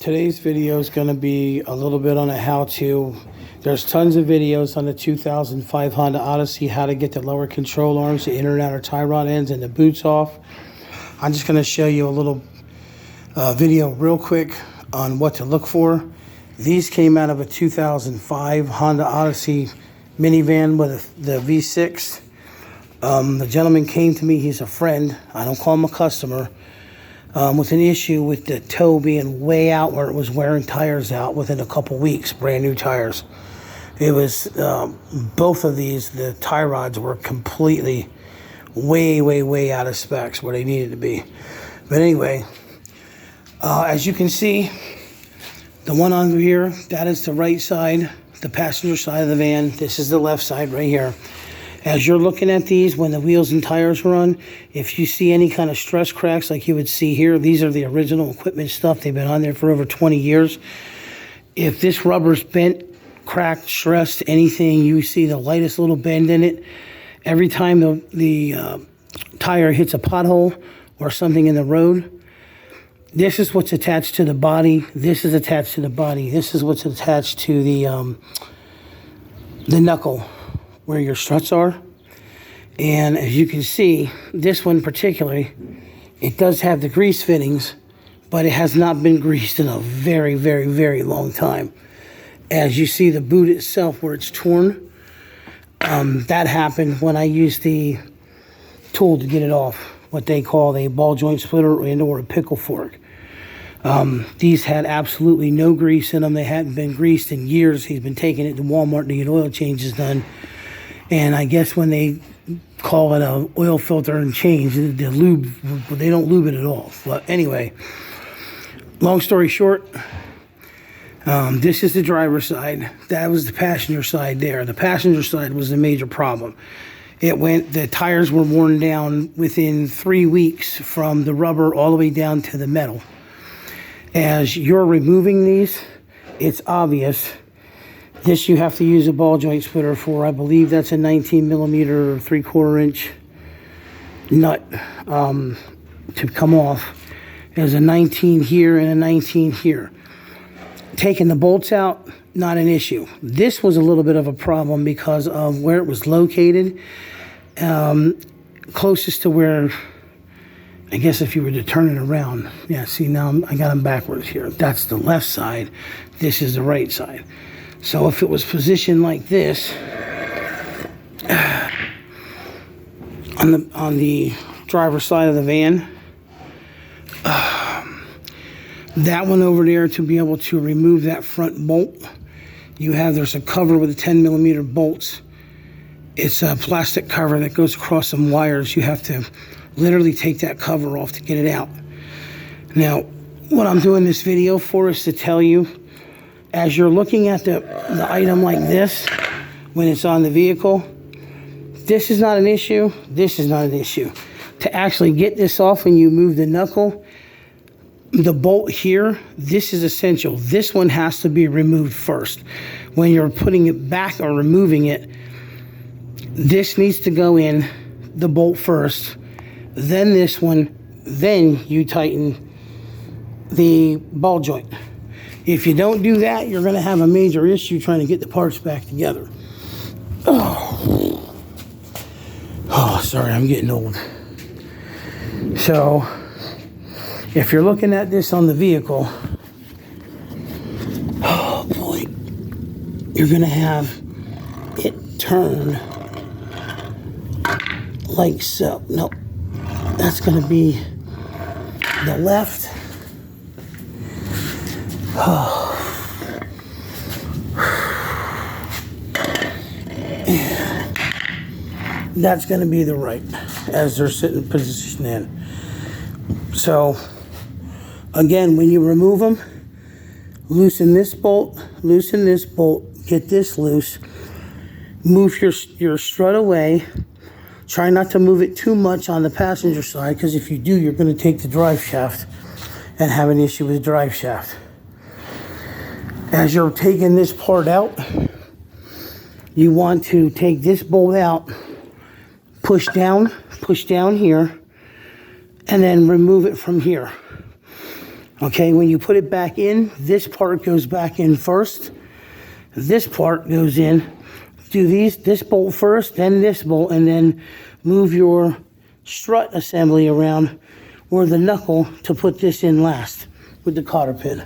Today's video is going to be a little bit on a how-to. There's tons of videos on the 2005 Honda Odyssey, how to get the lower control arms, the inner and outer tie rod ends, and the boots off. I'm just going to show you a little video real quick on what to look for. These came out of a 2005 Honda Odyssey minivan with the V6. The gentleman came to me, he's a friend, I don't call him a customer, with an issue with the toe being way out where it was wearing tires out within a couple weeks, brand new tires. It was, both of these, the tie rods were completely way out of specs where they needed to be. But anyway, as you can see, the one on here, that is the right side, the passenger side of the van. This is the left side right here. As you're looking at these, when the wheels and tires run, if you see any kind of stress cracks like you would see here, these are the original equipment stuff. They've been on there for over 20 years. If this rubber's bent, cracked, stressed, anything, you see the lightest little bend in it, every time the tire hits a pothole or something in the road, this is what's attached to the body. This is attached to the body. This is what's attached to the knuckle, where your struts are. And as you can see, this one particularly, it does have the grease fittings, but it has not been greased in a very long time. As you see the boot itself where it's torn, that happened when I used the tool to get it off, what they call a ball joint splitter or a pickle fork. These had absolutely no grease in them. They hadn't been greased in years. He's been taking it to Walmart to get oil changes done. And I guess when they call it an oil filter and change, the lube, they don't lube it at all. But anyway, long story short, this is the driver's side. That was the passenger side there. The passenger side was the major problem. The tires were worn down within 3 weeks from the rubber all the way down to the metal. As you're removing these, it's obvious. This you have to use a ball joint splitter for. I believe that's a 19 millimeter or 3/4 inch nut to come off. There's a 19 here and a 19 here. Taking the bolts out, not an issue. This was a little bit of a problem because of where it was located. Closest to where, I guess if you were to turn it around. Yeah, see now I got them backwards here. That's the left side. This is the right side. So if it was positioned like this, on the driver's side of the van, that one over there, to be able to remove that front bolt, there's a cover with a 10 millimeter bolts. It's a plastic cover that goes across some wires. You have to literally take that cover off to get it out. Now, what I'm doing this video for is to tell you, as you're looking at the item like this, when it's on the vehicle, this is not an issue, this is not an issue. To actually get this off when you move the knuckle, the bolt here, this is essential. This one has to be removed first. When you're putting it back or removing it, this needs to go in, the bolt first, then this one, then you tighten the ball joint. If you don't do that, you're going to have a major issue trying to get the parts back together. Oh, sorry, I'm getting old. So, if you're looking at this on the vehicle, oh boy, you're going to have it turn like so. Nope, that's going to be the left. That's going to be the right as they're sitting positioned in. So again, when you remove them, loosen this bolt, get this loose, move your strut away. Try not to move it too much on the passenger side, because if you do, you're going to take the drive shaft and have an issue with the drive shaft. As you're taking this part out, you want to take this bolt out, push down here, and then remove it from here. Okay, when you put it back in, this part goes back in first. This part goes in. Do this bolt first, then this bolt, and then move your strut assembly around or the knuckle to put this in last with the cotter pin.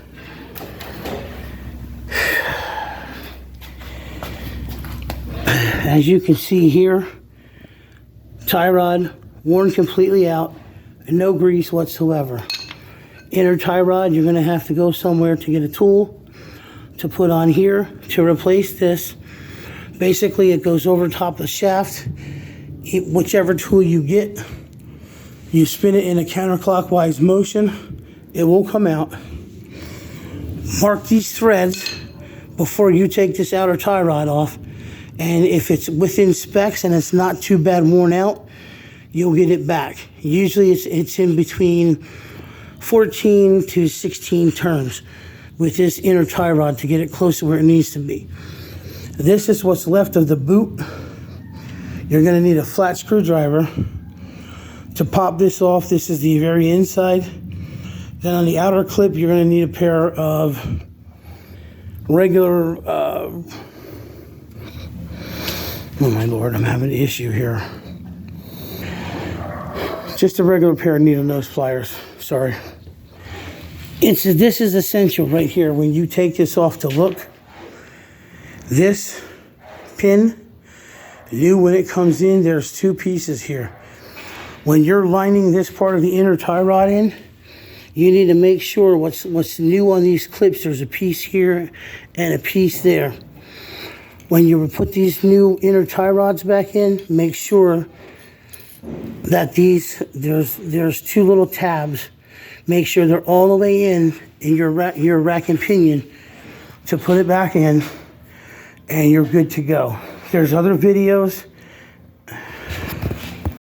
As you can see here, tie rod worn completely out, and no grease whatsoever. Inner tie rod, you're going to have to go somewhere to get a tool to put on here to replace this. Basically, it goes over top of the shaft. Whichever tool you get, you spin it in a counterclockwise motion, it will come out. Mark these threads before you take this outer tie rod off, and if it's within specs and it's not too bad worn out, you'll get it back. Usually it's in between 14 to 16 turns with this inner tie rod to get it close to where it needs to be. This is what's left of the boot. You're going to need a flat screwdriver to pop this off. This is the very inside. Then on the outer clip, you're going to need a pair of regular, oh my Lord, I'm having an issue here. Just a regular pair of needle nose pliers, sorry. This is essential right here. When you take this off to look, this pin, when it comes in, there's two pieces here. When you're lining this part of the inner tie rod in, you need to make sure what's new on these clips. There's a piece here and a piece there. When you put these new inner tie rods back in, make sure that there's two little tabs. Make sure they're all the way in your rack and pinion to put it back in, and you're good to go. There's other videos